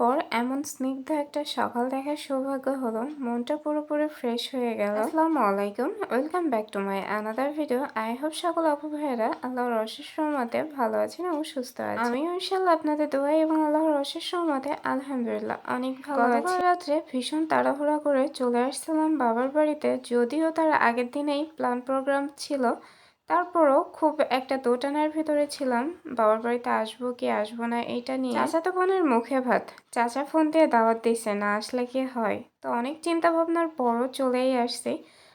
পর এমন স্নিগ্ধ একটা সকাল দেখার সৌভাগ্য হলো, মনটা পুরোপুরি ফ্রেশ হয়ে গেল। আসসালামু আলাইকুম, welcome back to my another video. I hope সকল আপু ভাইয়েরা আল্লাহর অশেষ রহমতে ভালো আছেন এবং সুস্থ আছেন। আমিও ইনশাল্লাহ আপনাদের দোয়া এবং আল্লাহর অশেষ রহমতে আলহামদুলিল্লাহ অনেক ভালো আছি। গতকাল রাত্রে ভীষণ তাড়াহুড়া করে চলে আসছিলাম বাবার বাড়িতে, যদিও তার আগের দিনেই প্ল্যান প্রোগ্রাম ছিল। তারপরও খুব একটা দোটানার ভিতরে ছিলাম, বাবার বাড়িতে আসবো কি আসবো না এইটা নিয়ে। চাচাতো বোনের মুখে ভাত, চাচা ফোন দিয়ে দাওয়াত দিছে, না আসলে কি হয়। তো অনেক চিন্তা ভাবনার পরও চলেই আসছি।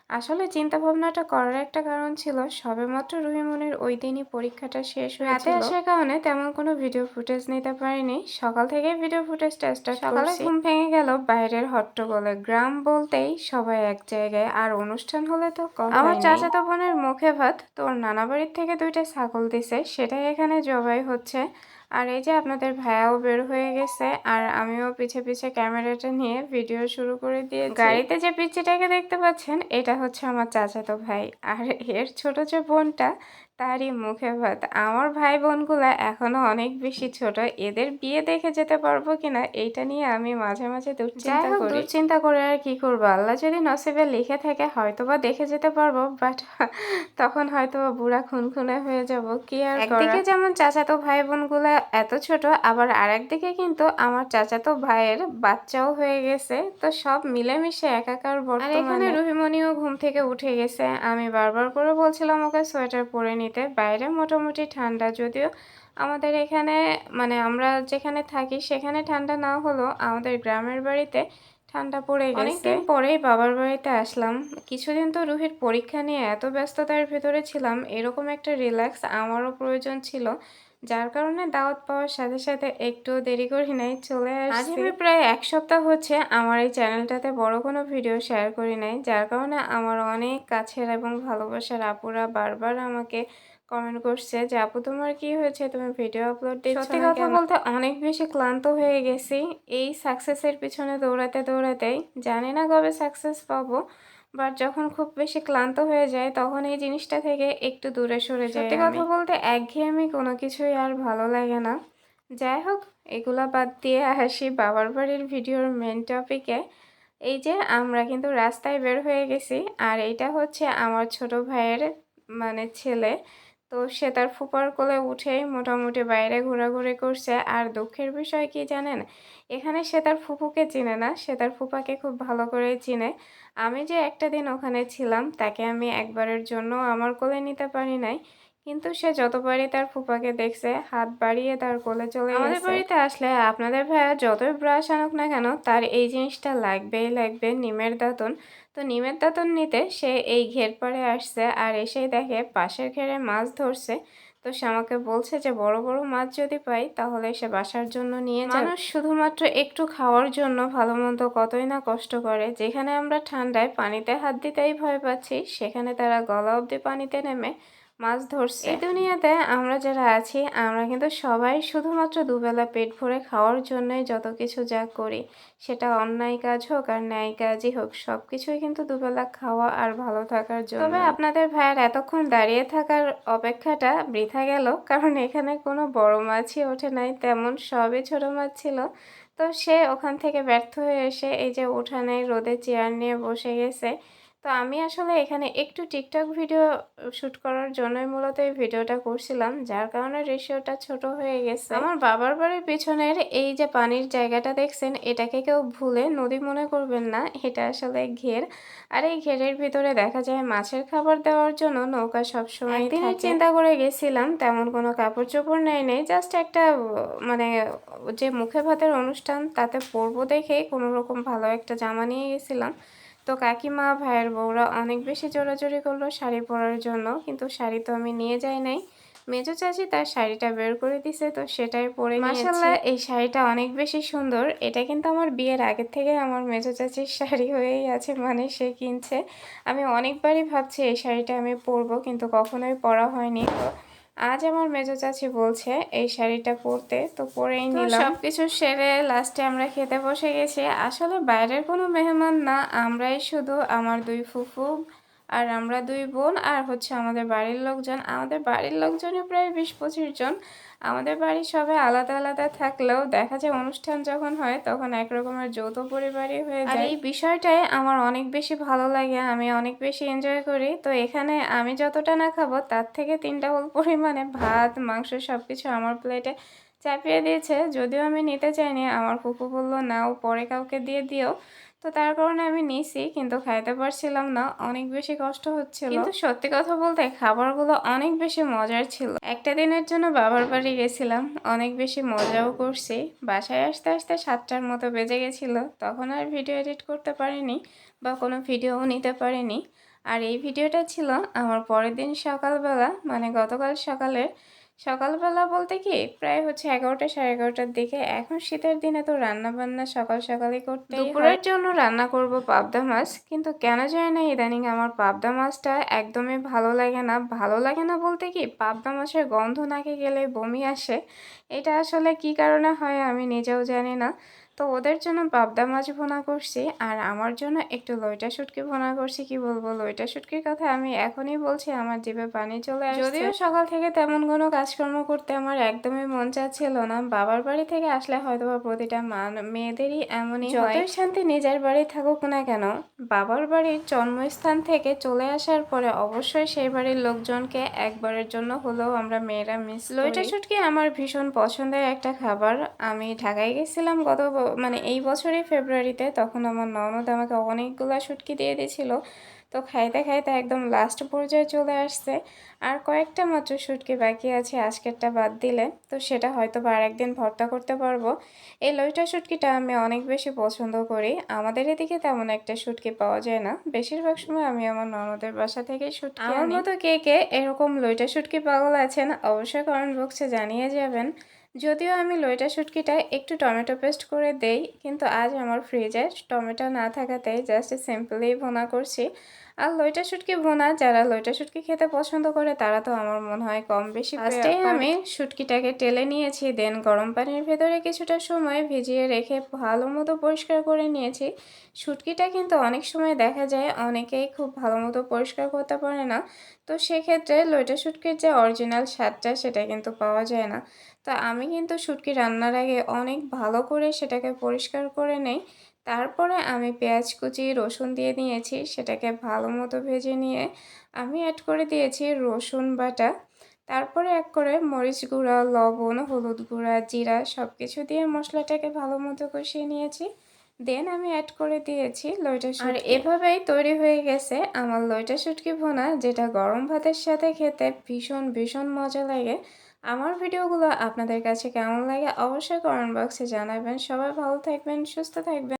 আসলে চিন্তা ভাবনাটা করার একটা কারণ ছিল, সবেমাত্র রুহিমনির ওই দিনই পরীক্ষাটা শেষ হয়েছিল। রাতে আসার কারণে তেমন কোনো ভিডিও ফুটেজ নিতে পারিনি। সকাল থেকে ভিডিও ফুটেজটা স্টার্ট করছি। সকালে ঘুম ভেঙে গেল বাইরের হট্টগোলে। গ্রাম বলতেই সবাই এক জায়গায়, আর অনুষ্ঠান হলে তো আমার চাচাতো বোনের মুখে ভাত। তোর নানা বাড়ির থেকে 2টা ছাগল দিছে, সেটাই এখানে জবাই হচ্ছে। আর এই যে আপনাদের ভাইয়াও বের হয়ে গেছে, আর আমিও পিছে পিছে ক্যামেরাটা নিয়ে ভিডিও শুরু করে দিয়েছি। গাড়িতে যে পিচ্চিটাকে দেখতে পাচ্ছেন, এটা হচ্ছে আমার চাচাতো ভাই, আর এর ছোট যে বোনটা, তারই মুখে ভাত। আমার ভাই বোনগুলা এখনো অনেক বেশি ছোট, এদের বিয়ে দেখে যেতে পারবো কিনা এইটা নিয়ে আমি মাঝে মাঝে দুশ্চিন্তা করি। দুশ্চিন্তা করে আর কি করবো, আল্লাহ যদি নসিবে লিখে থাকে হয়তোবা দেখে যেতে পারবো, বাট তখন হয়তোবা বুড়া খুনখুনে হয়ে যাব, কি আর করার। একদিকে যেমন চাচাতো ভাই বোনগুলা এত ছোট, আবার আরেকদিকে কিন্তু আমার চাচাতো ভাইয়ের বাচ্চাও হয়ে গেছে, তো সব মিলেমিশে একাকার বর্তমানে। আর এখানে রুহিমনিও ঘুম থেকে উঠে গেছে। আমি বারবার করে বলছিলাম ওকে সোয়েটার পরে নিতে, বাইরে মোটামুটি ঠান্ডা, যদিও আমাদের এখানে মানে আমরা যেখানে থাকি সেখানে ঠান্ডা না হলেও আমাদের গ্রামের বাড়িতে ঠান্ডা পড়ে গেছে। অনেকদিন পরেই বাবার বাড়িতে আসলাম। কিছুদিন তো রুহির পরীক্ষা নিয়ে এত ব্যস্ততার ভিতরে ছিলাম, এরকম একটা রিল্যাক্স আমারও প্রয়োজন ছিল, যার কারণে দাওয়াত পাওয়ার সাথে সাথে একটু দেরি করি নাই, চলে আসছি। আজ আমি প্রায় 1 সপ্তাহ হচ্ছে আমার এই চ্যানেলটাতে বড় কোনো ভিডিও শেয়ার করি নাই, যার কারণে আমার অনেক কাছের এবং ভালোবাসার আপুরা বারবার আমাকে কমেন্ট করছে যে আপু তোমার কি হয়েছে, তুমি ভিডিও আপলোড দিচ্ছ না। সত্যি কথা বলতে অনেক বেশি ক্লান্ত হয়ে গেছি এই সাকসেসের পিছনে দৌড়াতে দৌড়াতেই। জানি না কবে সাকসেস পাবো, বাট যখন খুব বেশি ক্লান্ত হয়ে যায় তখন এই জিনিসটা থেকে একটু দূরে সরে যায়। সত্যি কথা বলতে একঘেয়েমি কোনো কিছুই আর ভালো লাগে না। যাই হোক, এগুলা বাদ দিয়ে আসি বাবার বাড়ির ভিডিওর মেন টপিকে। এই যে আমরা কিন্তু রাস্তায় বের হয়ে গেছি, আর এটা হচ্ছে আমার ছোট ভাইয়ের মানে ছেলে। তো সে তার ফুপার কোলে উঠেই মোটামুটি বাইরে ঘোরাঘুরি করছে। আর দুঃখের বিষয় কি জানেন, এখানে সে তার ফুপুকে চিনে না, সে তার ফুপাকে খুব ভালো করে চিনে। আমি যে একটা দিন ওখানে ছিলাম, তাকে আমি একবারের জন্য আমার কোলে নিতে পারি নাই, কিন্তু সে যতবারই তার ফুপাকে দেখছে হাত বাড়িয়ে তার কোলে চলে গেছে। আমাদের বাড়িতে আসলে আপনাদের ভাইয়া যতই ব্রাশ আনুক না কেন, তার এই জিনিসটা লাগবেই লাগবে, নিমের দাঁতন। তো নিমের দাঁতন নিতে সে এই ঘের পাড়ে আসছে, আর এসেই দেখে পাশের ঘেরে মাছ ধরছে। তো সে আমাকে বলছে যে বড় বড় মাছ যদি পাই তাহলে সে বাসার জন্য নিয়ে যাবে। মানুষ শুধুমাত্র একটু খাওয়ার জন্য ভালো মন্দ কতই না কষ্ট করে। যেখানে আমরা ঠান্ডায় পানিতে হাত দিতেই ভয় পাচ্ছি, সেখানে তারা গলা অবধি পানিতে নেমে মাছ ধরছে। এই দুনিয়াতে আমরা যারা আছি, আমরা কিন্তু সবাই শুধুমাত্র দুবেলা পেট ভরে খাওয়ার জন্যই যত কিছু যা করি, সেটা অন্যায় কাজ হোক আর ন্যায় কাজই হোক, সবকিছুই কিন্তু দুবেলা খাওয়া আর ভালো থাকার জন্য। তবে আপনাদের ভাইয়ের এতক্ষণ দাঁড়িয়ে থাকার অপেক্ষাটা বৃথা গেল, কারণ এখানে কোনো বড় মাছই ওঠে নাই, তেমন সবই ছোট মাছ ছিল। তো সে ওখান থেকে ব্যর্থ হয়ে এসে এই যে উঠানে রোদে চেয়ার নিয়ে বসে গেছে। তো আমি আসলে এখানে একটু টিকটক ভিডিও শুট করার জন্যই মূলত এই ভিডিওটা করছিলাম, যার কারণে রেশিওটা ছোট হয়ে গেছে। আমার বাবার বাড়ির পিছনের এই যে পানির জায়গাটা দেখছেন, এটাকে কেউ ভুলে নদী মনে করবেন না, এটা আসলে ঘের। আর এই ঘেরের ভিতরে দেখা যায় মাছের খাবার দেওয়ার জন্য নৌকা সবসময় থাকে। চিন্তা করে গেছিলাম, তেমন কোনো কাপড় চোপড় নেই, জাস্ট একটা মানে যে মুখে ভাতের অনুষ্ঠান তাতে পরবো দেখে কোনো রকম ভালো একটা জামা নিয়ে গেছিলাম। তো কাকিমা ভাইয়ের বউরা অনেক বেশি জোরাজোরি করলো শাড়ি পরার জন্য, কিন্তু শাড়ি তো আমি নিয়ে যাই নাই। মেজো চাচি তার শাড়িটা বের করে দিছে, তো সেটাই পরে নিয়েছি। মাশাআল্লাহ, এই শাড়িটা অনেক বেশি সুন্দর। এটা কিন্তু আমার বিয়ের আগের থেকে আমার মেজো চাচির শাড়ি হয়েই আছে, মানে সে কিনছে। আমি অনেকবারই ভাবছি এই শাড়িটা আমি পরবো, কিন্তু কখনোই পরা হয়নি। তো আজ আমার মেজো চাচি বলছে এই শাড়িটা পরতে, তো পরেই নিলাম। সবকিছু সেরে লাস্টে আমরা খেতে বসে গেছি। আসলে বাইরের কোনো মেহমান না, আমরাই শুধু, আমার 2 ফুফু, আর আমরা 2 বোন আর হচ্ছে আমাদের বাড়ির লোকজন। আমাদের বাড়ির লোকজনই প্রায় 20-25 জন। আমাদের বাড়ির সবাই আলাদা আলাদা থাকলেও দেখা যায় অনুষ্ঠান যখন হয় তখন এক রকমের যৌথ পরিবারই হয়ে যায়। আর এই বিষয়টাই আমার অনেক বেশি ভালো লাগে, আমি অনেক বেশি এনজয় করি। তো এখানে আমি যতটা না খাবো তার থেকে 3 ডাবল পরিমাণে ভাত, মাংস সবকিছু আমার প্লেটে চাপিয়ে দিয়েছে। যদিও আমি নিতে চাইনি, আমার ফুপু বলল নাও, পরে কাউকে দিয়ে দিও। তো তার কারণে আমি নিছি, কিন্তু খাইতে পারছিলাম না, অনেক বেশি কষ্ট হচ্ছিল। কিন্তু সত্যি কথা বলতে খাবারগুলো অনেক বেশি মজার ছিল। একটা দিনের জন্য বাবার বাড়ি গেছিলাম, অনেক বেশি মজাও করছি। বাসায় আসতে আসতে 7টার মতো বেজে গেছিল, তখন আর ভিডিও এডিট করতে পারিনি বা কোনো ভিডিওও নিতে পারিনি। আর এই ভিডিওটা ছিল আমার পরের দিন সকালবেলা, মানে গতকাল সকালবেলা বলতে কি প্রায় হচ্ছে 11টা 11:30টার দিকে। এখন শীতের দিনে তো রান্না বান্না সকাল সকালই করতে হয়। দুপুরের জন্য রান্না করব পাবদা মাছ, কিন্তু কেন জানি না ইদানিং আমার পাবদা মাছটা একদমই ভালো লাগে না। ভালো লাগে না বলতে কি, পাবদা মাছের গন্ধ নাকে গেলে বমি আসে। এটা আসলে কি কারণে হয় আমি নিজেও জানি না। তো ওদের জন্য পাবদা মাছ ভুনা করছি, আর আমার জন্য একটু লইটা শুটকি ভুনা করছি। কি বলবো, লইটা শুটকির কথা আমি এখনই বলছি আমার জিভে পানি চলে আসছে। যদিও সকাল থেকে তেমন কোনো কাজকর্ম করতে আমার একদমই মন চাচ্ছিল না। বাবার বাড়ি থেকে আসলে হয়তোবা প্রতিটা মেয়েদেরই এমনই হয়। যতই শান্তি নিজের বাড়ি থাকুক না কেন, বাবার বাড়ির জন্মস্থান থেকে চলে আসার পরে অবশ্যই সেই বাড়ির লোকজনকে একবারের জন্য হলেও আমরা মেয়েরা মিস করি। লইটা শুটকি আমার ভীষণ পছন্দের একটা খাবার। আমি ঢাকায় গেছিলাম মানে এই বছরই ফেব্রুয়ারিতে, তখন আমার ননদ আমাকে অনেকগুলা শুটকি দিয়ে দিয়েছিল। তো খাইতে খাইতে একদম লাস্ট পর্যায়ে চলে আসছে, আর কয়েকটা মাত্র শুটকি বাকি আছে আজকেরটা বাদ দিলে। তো সেটা হয়তো বা আরেকদিন ভর্তা করতে পারবো। এই লইটা শুটকিটা আমি অনেক বেশি পছন্দ করি। আমাদের এদিকে তেমন একটা শুটকি পাওয়া যায় না, বেশিরভাগ সময় আমি আমার ননদের বাসা থেকে শুটকি আনি। আমার মতো কে কে এরকম লইটা শুটকি পাগল আছেন অবশ্যই কমেন্ট বক্সে জানিয়ে যাবেন। যদিও আমি লইটা শুটকিটা একটু টমেটো পেস্ট করে দেই, কিন্তু আজ আমার ফ্রিজে টমেটো না থাকাতেই জাস্ট সিম্পলি ভুনা করছি। আর লইটা শুটকি ভুনা যারা লইটা শুটকি খেতে পছন্দ করে তারা তো আমার মনে হয় কম বেশি। ফার্স্টে আমি শুটকিটাকে টেলে নিয়েছি, দেন গরম পানির ভেতরে কিছুটা সময় ভিজিয়ে রেখে ভালো মতো পরিষ্কার করে নিয়েছি। শুটকিটা কিন্তু অনেক সময় দেখা যায় অনেকেই খুব ভালো মতো পরিষ্কার করতে পারে না, তো সেক্ষেত্রে লইটা শুটকির যে অরিজিনাল স্বাদটা সেটা কিন্তু পাওয়া যায় না। তো আমি কিন্তু শুটকি রান্নার আগে অনেক ভালো করে সেটাকে পরিষ্কার করে নেই। তারপরে আমি পেঁয়াজ কুচি, রসুন দিয়ে নিয়েছি, সেটাকে ভালো মতো ভেজে নিয়ে আমি অ্যাড করে দিয়েছি রসুন বাটা। তারপরে এক করে মরিচ গুঁড়া, লবণ, হলুদ গুঁড়া, জিরা সব কিছু দিয়ে মশলাটাকে ভালো মতো কষিয়ে নিয়েছি। দেন আমি অ্যাড করে দিয়েছি লইটা শুটকি। আর এভাবেই তৈরি হয়ে গেছে আমার লইটা শুটকি ভুনা, যেটা গরম ভাতের সাথে খেতে ভীষণ ভীষণ মজা লাগে। আমার ভিডিওগুলো আপনাদের কাছে কেমন লাগে অবশ্যই কমেন্ট বক্সে জানাবেন। সবাই ভালো থাকবেন, সুস্থ থাকবেন।